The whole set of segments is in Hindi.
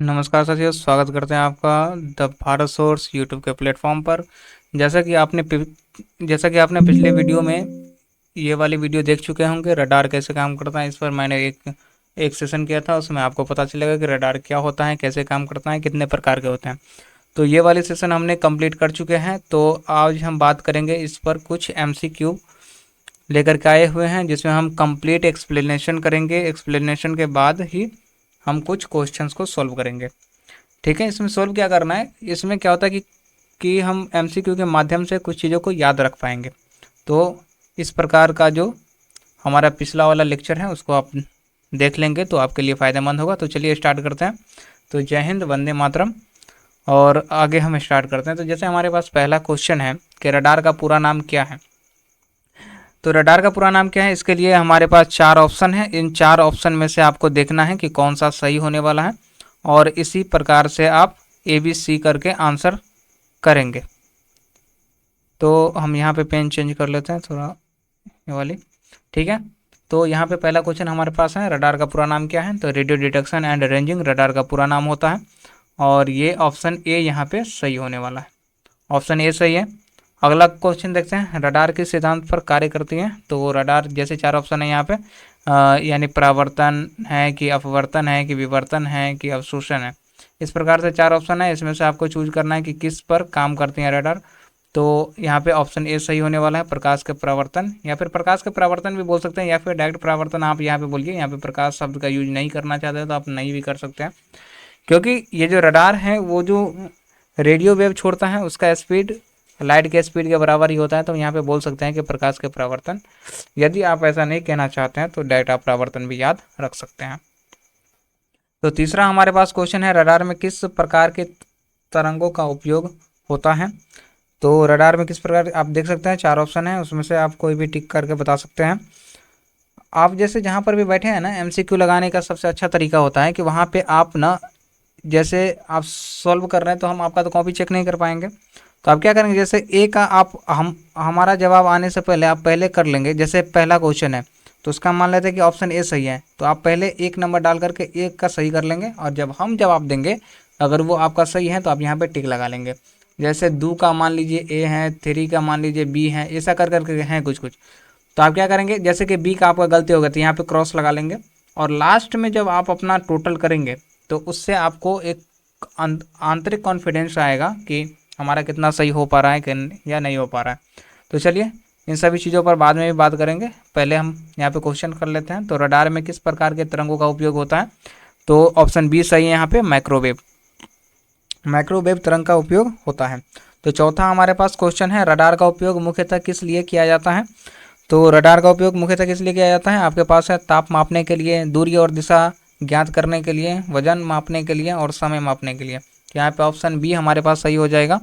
नमस्कार साथियों, स्वागत करते हैं आपका द भारत सोर्स यूट्यूब के प्लेटफॉर्म पर। जैसा कि आपने पिछले वीडियो में ये वाली वीडियो देख चुके होंगे, रडार कैसे काम करता है। इस पर मैंने एक सेशन किया था, उसमें आपको पता चलेगा कि रडार क्या होता है, कैसे काम करता है, कितने प्रकार के होते हैं। तो ये वाली सेशन हमने कंप्लीट कर चुके हैं। तो आज हम बात करेंगे इस पर कुछ MCQ लेकर के आए हुए हैं, जिसमें हम कंप्लीट एक्सप्लेनेशन करेंगे। एक्सप्लेनेशन के बाद ही हम कुछ क्वेश्चंस को सॉल्व करेंगे। ठीक है, इसमें सॉल्व क्या करना है, इसमें क्या होता है कि हम MCQ के माध्यम से कुछ चीज़ों को याद रख पाएंगे। तो इस प्रकार का जो हमारा पिछला वाला लेक्चर है उसको आप देख लेंगे तो आपके लिए फ़ायदेमंद होगा। तो चलिए स्टार्ट करते हैं। तो जय हिंद, वंदे मातरम। और आगे हम स्टार्ट करते हैं। तो जैसे हमारे पास पहला क्वेश्चन है कि रडार का पूरा नाम क्या है। तो रडार का पूरा नाम क्या है, इसके लिए हमारे पास 4 ऑप्शन है। इन 4 ऑप्शन में से आपको देखना है कि कौन सा सही होने वाला है, और इसी प्रकार से आप ABC करके आंसर करेंगे। तो हम यहाँ पे पेन चेंज कर लेते हैं थोड़ा, ये वाली। ठीक है, तो यहाँ पे पहला क्वेश्चन हमारे पास है, रडार का पूरा नाम क्या है। तो radio detection and ranging radar का पूरा नाम होता है, और ये ऑप्शन ए यहाँ पे सही होने वाला है। ऑप्शन ए सही है। अगला क्वेश्चन देखते हैं, रडार किस सिद्धांत पर कार्य करती है। तो रडार जैसे 4 ऑप्शन है यहाँ पे, यानी परावर्तन है कि अपवर्तन है कि विवर्तन है कि अवशोषण है। इस प्रकार से 4 ऑप्शन है, इसमें से आपको चूज करना है कि किस पर काम करती है रडार। तो यहाँ पे ऑप्शन ए सही होने वाला है, प्रकाश के परावर्तन, या फिर प्रकाश के परावर्तन भी बोल सकते हैं, या फिर डायरेक्ट परावर्तन आप यहाँ पे बोलिए। यहाँ पे प्रकाश शब्द का यूज नहीं करना चाहते हैं तो आप नहीं भी कर सकते हैं, क्योंकि ये जो रडार है वो जो रेडियो वेव छोड़ता है उसका स्पीड लाइट के स्पीड के बराबर ही होता है। तो यहाँ पे बोल सकते हैं कि प्रकाश के परावर्तन। यदि आप ऐसा नहीं कहना चाहते हैं तो डायरेक्ट आप परावर्तन भी याद रख सकते हैं। तो तीसरा हमारे पास क्वेश्चन है, रडार में किस प्रकार के तरंगों का उपयोग होता है। तो रडार में किस प्रकार, आप देख सकते हैं 4 ऑप्शन है, उसमें से आप कोई भी टिक करके बता सकते हैं। आप जैसे जहाँ पर भी बैठे हैं ना, MCQ लगाने का सबसे अच्छा तरीका होता है कि वहाँ पे आप ना, जैसे आप सॉल्व कर रहे हैं तो हम आपका तो कॉपी चेक नहीं कर पाएंगे। तो आप क्या करेंगे, जैसे ए का आप हमारा जवाब आने से पहले आप पहले कर लेंगे। जैसे पहला क्वेश्चन है तो उसका मान लेते हैं कि ऑप्शन ए सही है, तो आप पहले 1 नंबर डाल करके 1 का सही कर लेंगे, और जब हम जवाब देंगे अगर वो आपका सही है तो आप यहाँ पे टिक लगा लेंगे। जैसे 2 का मान लीजिए ए है, 3 का मान लीजिए बी है, ऐसा कर करके हैं कुछ कुछ। तो आप क्या करेंगे, जैसे कि बी का आपका गलती हो गया तो यहाँ पे क्रॉस लगा लेंगे, और लास्ट में जब आप अपना टोटल करेंगे तो उससे आपको एक आंतरिक कॉन्फिडेंस आएगा कि हमारा कितना सही हो पा रहा है या नहीं हो पा रहा है। तो चलिए इन सभी चीज़ों पर बाद में भी बात करेंगे, पहले हम यहाँ पे क्वेश्चन कर लेते हैं। तो रडार में किस प्रकार के तरंगों का उपयोग होता है। तो ऑप्शन बी सही है, यहाँ पे माइक्रोवेव तरंग का उपयोग होता है। तो चौथा हमारे पास क्वेश्चन है, रडार का उपयोग मुख्यतः किस लिए किया जाता है। तो रडार का उपयोग मुख्यतः किस लिए किया जाता है, आपके पास है ताप मापने के लिए, दूरी और दिशा ज्ञात करने के लिए, वजन मापने के लिए, और समय मापने के लिए। यहाँ पे ऑप्शन बी हमारे पास सही हो जाएगा,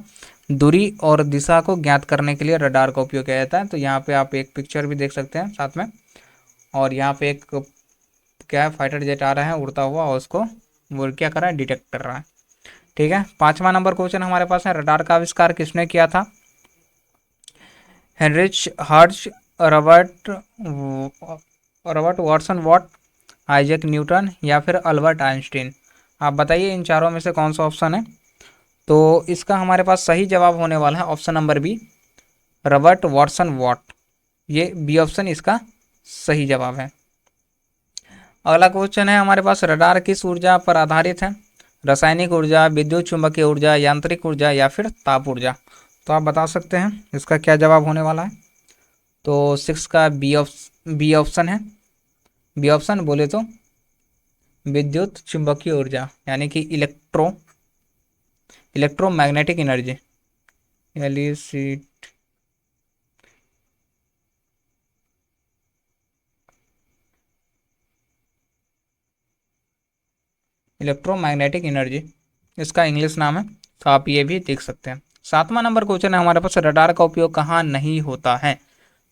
दूरी और दिशा को ज्ञात करने के लिए रडार का उपयोग किया जाता है। तो यहाँ पे आप एक पिक्चर भी देख सकते हैं साथ में, और यहाँ पे एक क्या है, फाइटर जेट आ रहा है उड़ता हुआ, और उसको वो क्या कर रहा है, डिटेक्ट कर रहा है। ठीक है, 5वां नंबर क्वेश्चन हमारे पास है, रडार का आविष्कार किसने किया था। Heinrich hertz, Robert Robert Watson what, Isaac Newton, या फिर अल्बर्ट आइंस्टीन। आप बताइए इन चारों में से कौन सा ऑप्शन है। तो इसका हमारे पास सही जवाब होने वाला है option number B, Robert Watson Watt. ये बी ऑप्शन इसका सही जवाब है। अगला क्वेश्चन है हमारे पास, रडार किस ऊर्जा पर आधारित है। रासायनिक ऊर्जा, विद्युत चुंबकीय ऊर्जा, यांत्रिक ऊर्जा, या फिर ताप ऊर्जा। तो आप बता सकते हैं इसका क्या जवाब होने वाला है। तो 6 का बी ऑप्शन है। बी ऑप्शन बोले तो विद्युत चुंबकीय ऊर्जा, यानी कि इलेक्ट्रोमैग्नेटिक एनर्जी, इलेक्ट्रोमैग्नेटिक एनर्जी इसका इंग्लिश नाम है। तो आप ये भी देख सकते हैं। 7वां नंबर क्वेश्चन है हमारे पास, रडार का उपयोग कहाँ नहीं होता है।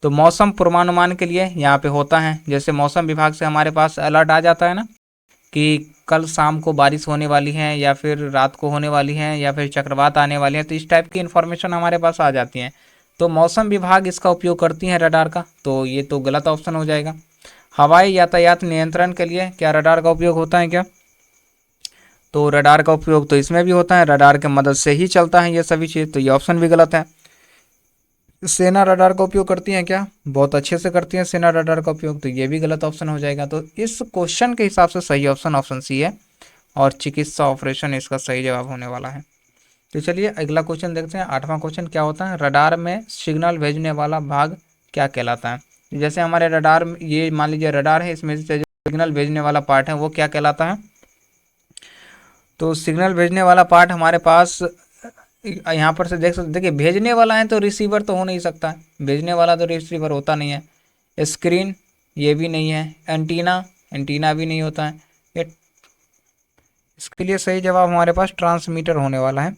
तो मौसम पूर्वानुमान के लिए यहाँ पे होता है। जैसे मौसम विभाग से हमारे पास अलर्ट आ जाता है ना कि कल शाम को बारिश होने वाली है, या फिर रात को होने वाली है, या फिर चक्रवात आने वाली है, तो इस टाइप की इन्फॉर्मेशन हमारे पास आ जाती है। तो मौसम विभाग इसका उपयोग करती है रडार का, तो ये तो गलत ऑप्शन हो जाएगा। हवाई यातायात नियंत्रण के लिए क्या रडार का उपयोग होता है क्या। तो रडार का उपयोग तो इसमें भी होता है, रडार के मदद से ही चलता है ये सभी चीज़, तो ये ऑप्शन भी गलत है। सेना रडार का उपयोग करती है क्या? बहुत अच्छे से करती है सेना रडार का उपयोग, तो ये भी गलत ऑप्शन हो जाएगा। तो इस क्वेश्चन के हिसाब से सही ऑप्शन ऑप्शन सी है, और चिकित्सा ऑपरेशन इसका सही जवाब होने वाला है। तो चलिए अगला क्वेश्चन देखते हैं। 8वां क्वेश्चन क्या होता है, रडार में सिग्नल भेजने वाला भाग क्या कहलाता है। जैसे हमारे रडार ये मान लीजिए रडार है, इसमें से जो सिग्नल भेजने वाला पार्ट है वो क्या कहलाता है। तो सिग्नल भेजने वाला पार्ट हमारे पास यहाँ पर से देख सकते, देखिए भेजने वाला है तो रिसीवर तो हो नहीं सकता है, भेजने वाला तो रिसीवर होता नहीं है। स्क्रीन ये भी नहीं है, एंटीना एंटीना भी नहीं होता है। ये इसके लिए सही जवाब हमारे पास ट्रांसमीटर होने वाला है।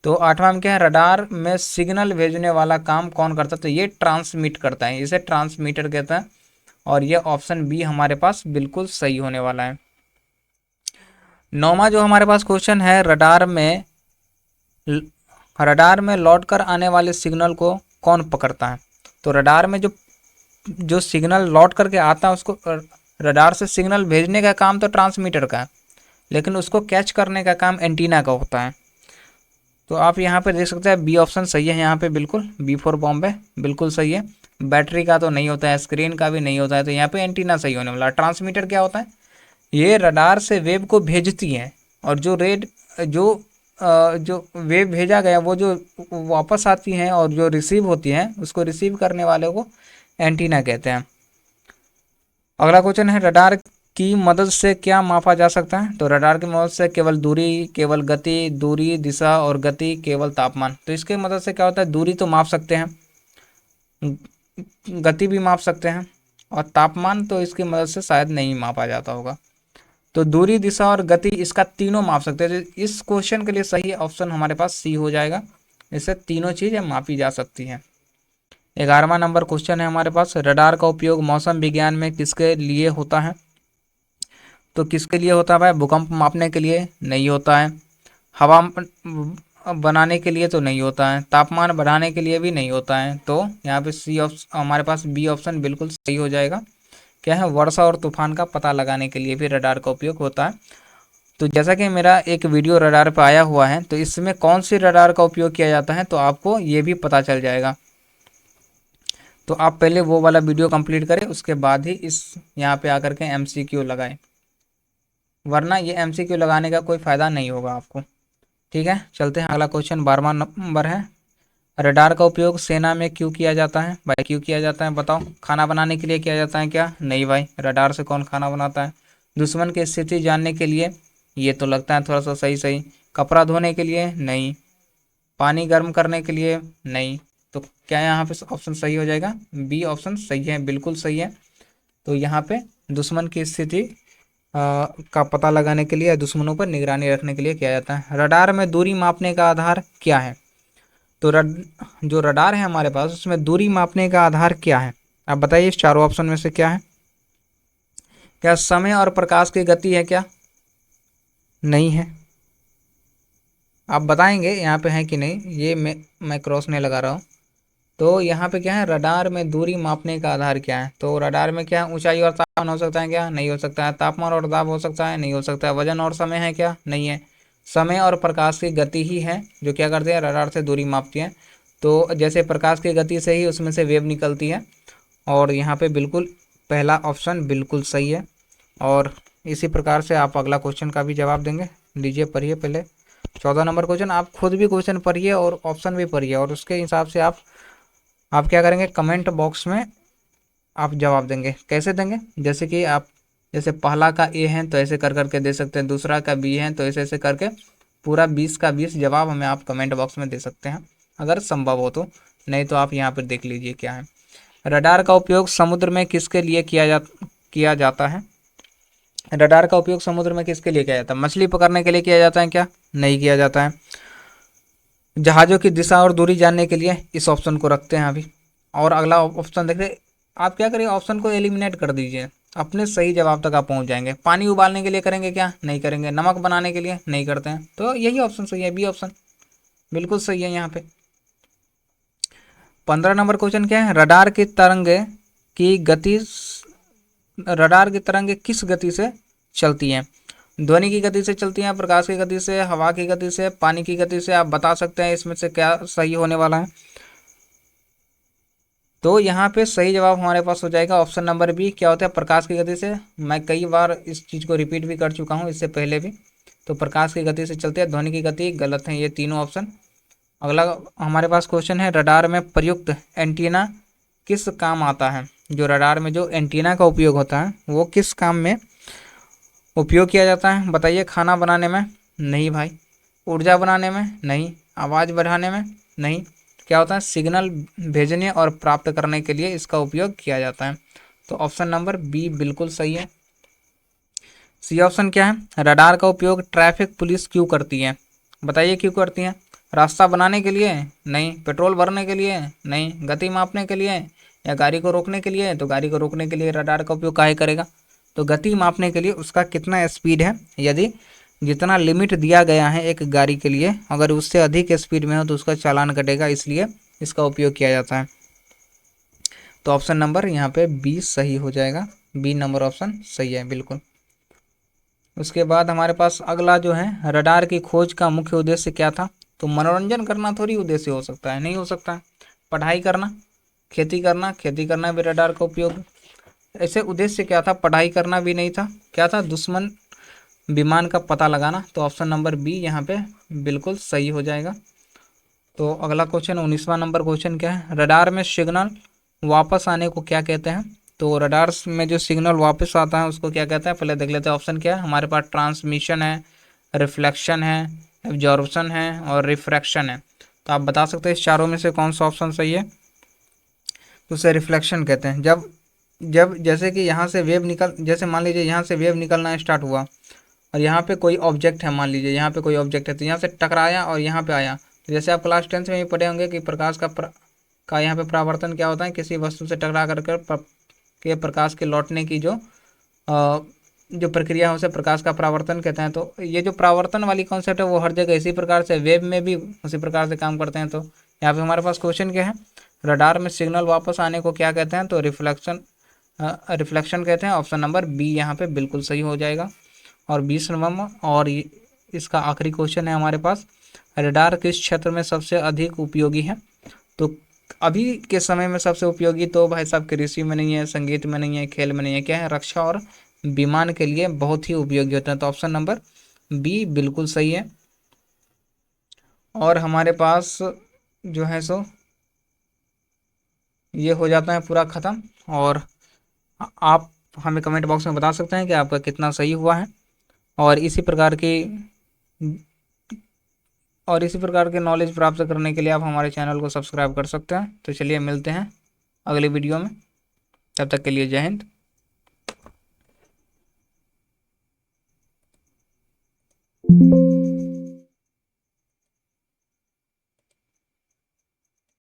तो 8वां में क्या है, रडार में सिग्नल भेजने वाला काम कौन करता है, तो ये ट्रांसमिट करता है, इसे ट्रांसमीटर कहता है। और ये ऑप्शन बी हमारे पास बिल्कुल सही होने वाला है। 9वां जो हमारे पास क्वेश्चन है, रडार में लौट कर आने वाले सिग्नल को कौन पकड़ता है। तो रडार में जो जो सिग्नल लौट करके आता है उसको, रडार से सिग्नल भेजने का काम तो ट्रांसमीटर का है, लेकिन उसको कैच करने का काम एंटीना का होता है। तो आप यहाँ पे देख सकते हैं बी ऑप्शन सही है, यहाँ पे बिल्कुल बी फॉर बॉम्बे बिल्कुल सही है। बैटरी का तो नहीं होता है, स्क्रीन का भी नहीं होता है, तो यहाँ पे एंटीना सही होने वाला। ट्रांसमीटर क्या होता है, ये रडार से वेव को भेजती है, और जो वेव भेजा गया वो जो वापस आती हैं और जो रिसीव होती हैं उसको रिसीव करने वाले को एंटीना कहते हैं। अगला क्वेश्चन है, रडार की मदद से क्या मापा जा सकता है। तो रडार की मदद से केवल दूरी, केवल गति, दूरी, दिशा और गति, केवल तापमान। तो इसके मदद से क्या होता है, दूरी तो माप सकते हैं, गति भी माप सकते हैं, और तापमान तो इसकी मदद से शायद नहीं मापा जाता होगा। तो दूरी, दिशा और गति इसका तीनों माप सकते हैं। तो इस क्वेश्चन के लिए सही ऑप्शन हमारे पास सी हो जाएगा, इससे तीनों चीज़ें मापी जा सकती हैं। 11वां नंबर क्वेश्चन है हमारे पास, रडार का उपयोग मौसम विज्ञान में किसके लिए होता है। तो किसके लिए होता है भाई, भूकंप मापने के लिए नहीं होता है, हवा बनाने के लिए तो नहीं होता है, तापमान बढ़ाने के लिए भी नहीं होता है। तो यहाँ पे सी ऑप्शन हमारे पास बी ऑप्शन बिल्कुल सही हो जाएगा। क्या है, वर्षा और तूफान का पता लगाने के लिए भी रडार का उपयोग होता है। तो जैसा कि मेरा एक वीडियो रडार पर आया हुआ है, तो इसमें कौन सी रडार का उपयोग किया जाता है तो आपको ये भी पता चल जाएगा। तो आप पहले वो वाला वीडियो कंप्लीट करें, उसके बाद ही इस यहाँ पे आकर के एमसीक्यू लगाएं, वरना ये एमसीक्यू लगाने का कोई फ़ायदा नहीं होगा आपको। ठीक है, चलते हैं अगला क्वेश्चन। 12वां नंबर है, रडार का उपयोग सेना में क्यों किया जाता है। भाई क्यों किया जाता है बताओ, खाना बनाने के लिए किया जाता है क्या? नहीं भाई, रडार से कौन खाना बनाता है। दुश्मन की स्थिति जानने के लिए, ये तो लगता है थोड़ा सा सही सही। कपड़ा धोने के लिए नहीं, पानी गर्म करने के लिए नहीं। तो क्या यहाँ पे ऑप्शन सही हो जाएगा, बी ऑप्शन सही है, बिल्कुल सही है। तो यहाँ पे दुश्मन की स्थिति का पता लगाने के लिए, दुश्मनों पर निगरानी रखने के लिए किया जाता है। रडार में दूरी मापने का आधार क्या है। तो जो रडार है हमारे पास उसमें दूरी मापने का आधार क्या है, आप बताइए इस चारों ऑप्शन में से क्या है। क्या समय और प्रकाश की गति है क्या? नहीं है, आप बताएंगे यहाँ पे है कि नहीं, ये मैं क्रॉस नहीं लगा रहा हूँ। तो यहाँ पे क्या है, रडार में दूरी मापने का आधार क्या है। तो रडार में क्या है, ऊंचाई और तापमान हो सकता है क्या? नहीं हो सकता है। तापमान और दाब हो सकता है? नहीं हो सकता है। वजन और समय है क्या? नहीं है। समय और प्रकाश की गति ही है जो क्या करती है, रडार से दूरी मापती है। तो जैसे प्रकाश की गति से ही उसमें से वेव निकलती है, और यहाँ पे बिल्कुल पहला ऑप्शन बिल्कुल सही है। और इसी प्रकार से आप अगला क्वेश्चन का भी जवाब देंगे। लीजिए पढ़िए पहले 14 नंबर क्वेश्चन, आप खुद भी क्वेश्चन पढ़िए और ऑप्शन भी पढ़िए, और उसके हिसाब से आप क्या करेंगे, कमेंट बॉक्स में आप जवाब देंगे। कैसे देंगे, जैसे कि आप जैसे पहला का ए है तो ऐसे कर करके दे सकते हैं, दूसरा का बी है तो ऐसे ऐसे करके पूरा 20 का 20 जवाब हमें आप कमेंट बॉक्स में दे सकते हैं अगर संभव हो तो। नहीं तो आप यहाँ पर देख लीजिए क्या है। रडार का उपयोग समुद्र में किसके लिए किया जाता है। रडार का उपयोग समुद्र में किसके लिए किया जाता है? मछली पकड़ने के लिए किया जाता है क्या? नहीं किया जाता है। जहाज़ों की दिशा और दूरी जानने के लिए, इस ऑप्शन को रखते हैं अभी। और अगला ऑप्शन देखिए, आप क्या करिए, ऑप्शन को एलिमिनेट कर दीजिए, अपने सही जवाब तक आप पहुंच जाएंगे। पानी उबालने के लिए करेंगे क्या? नहीं करेंगे। नमक बनाने के लिए नहीं करते हैं, तो यही ऑप्शन सही है, बी ऑप्शन बिल्कुल सही है यहाँ पे। 15 नंबर क्वेश्चन क्या है, रडार की तरंगे किस गति से चलती हैं। ध्वनि की गति से चलती हैं, प्रकाश की गति से, हवा की गति से, पानी की गति से। आप बता सकते हैं इसमें से क्या सही होने वाला है। तो यहाँ पे सही जवाब हमारे पास हो जाएगा ऑप्शन नंबर बी। क्या होता है? प्रकाश की गति से। मैं कई बार इस चीज़ को रिपीट भी कर चुका हूँ इससे पहले भी। तो प्रकाश की गति से चलते हैं। ध्वनि की गति गलत है ये तीनों ऑप्शन। अगला हमारे पास क्वेश्चन है, रडार में प्रयुक्त एंटीना किस काम आता है? जो रडार में जो एंटीना का उपयोग होता है वो किस काम में उपयोग किया जाता है? बताइए। खाना बनाने में? नहीं भाई। ऊर्जा बनाने में? नहीं। आवाज़ बढ़ाने में? नहीं। क्या होता है? सिग्नल भेजने और प्राप्त करने के लिए इसका उपयोग किया जाता है। तो ऑप्शन नंबर बी बिल्कुल सही है। सी ऑप्शन क्या है? रडार का उपयोग ट्रैफिक पुलिस क्यों करती है? बताइए क्यों करती है? रास्ता बनाने के लिए? नहीं। पेट्रोल भरने के लिए? नहीं। गति मापने के लिए? या गाड़ी को रोकने के लिए? तो गाड़ी को रोकने के लिए रडार का उपयोग काहे करेगा? तो गति मापने के लिए, उसका कितना स्पीड है, यदि जितना लिमिट दिया गया है एक गाड़ी के लिए, अगर उससे अधिक स्पीड में हो तो उसका चालान कटेगा, इसलिए इसका उपयोग किया जाता है। तो ऑप्शन नंबर यहाँ पे बी सही हो जाएगा। बी नंबर ऑप्शन सही है बिल्कुल। उसके बाद हमारे पास अगला जो है, रडार की खोज का मुख्य उद्देश्य क्या था? तो मनोरंजन करना थोड़ी उद्देश्य हो सकता है, नहीं हो सकता है। पढ़ाई करना, खेती करना, खेती करना भी रडार का उपयोग। ऐसे उद्देश्य क्या था? पढ़ाई करना भी नहीं था। क्या था? दुश्मन विमान का पता लगाना। तो ऑप्शन नंबर बी यहाँ पे बिल्कुल सही हो जाएगा। तो अगला क्वेश्चन 19वां नंबर क्वेश्चन क्या है? रडार में सिग्नल वापस आने को क्या कहते हैं? तो रडार में जो सिग्नल वापस आता है उसको क्या कहते हैं? पहले देख लेते हैं ऑप्शन क्या है हमारे पास। ट्रांसमिशन है, रिफ्लेक्शन है, एब्जॉर्प्शन है और रिफ्रैक्शन है। तो आप बता सकते हैं इस चारों में से कौन सा ऑप्शन सही है? तो उसे रिफ्लेक्शन कहते हैं। जब जब जैसे कि यहाँ से वेव निकल, जैसे मान लीजिए यहाँ से वेव निकलना स्टार्ट हुआ और यहाँ पे कोई ऑब्जेक्ट है, मान लीजिए यहाँ पे कोई ऑब्जेक्ट है, तो यहाँ से टकराया और यहाँ पे आया। तो जैसे आप क्लास 10th में भी पढ़े होंगे कि प्रकाश का यहाँ पे परावर्तन क्या होता है? किसी वस्तु से टकरा कर के प्रकाश के लौटने की जो प्रक्रिया है उसे प्रकाश का परावर्तन कहते हैं। तो ये जो परावर्तन वाली कॉन्सेप्ट है वो हर जगह इसी प्रकार से, वेब में भी उसी प्रकार से काम करते हैं। तो यहाँ पे हमारे पास क्वेश्चन क्या है? रडार में सिग्नल वापस आने को क्या कहते हैं? तो रिफ्लेक्शन कहते हैं। ऑप्शन नंबर बी यहाँ पे बिल्कुल सही हो जाएगा। और 20 नवंबर और इसका आखिरी क्वेश्चन है हमारे पास, रडार किस क्षेत्र में सबसे अधिक उपयोगी है? तो अभी के समय में सबसे उपयोगी तो भाई साहब कृषि में नहीं है, संगीत में नहीं है, खेल में नहीं है। क्या है? रक्षा और विमान के लिए बहुत ही उपयोगी होता है। तो ऑप्शन नंबर बी बिल्कुल सही है। और हमारे पास जो है सो ये हो जाता है पूरा ख़त्म। और आप हमें कमेंट बॉक्स में बता सकते हैं कि आपका कितना सही हुआ है। और इसी प्रकार के नॉलेज प्राप्त करने के लिए आप हमारे चैनल को सब्सक्राइब कर सकते हैं। तो चलिए मिलते हैं अगली वीडियो में। तब तक के लिए जय हिंद।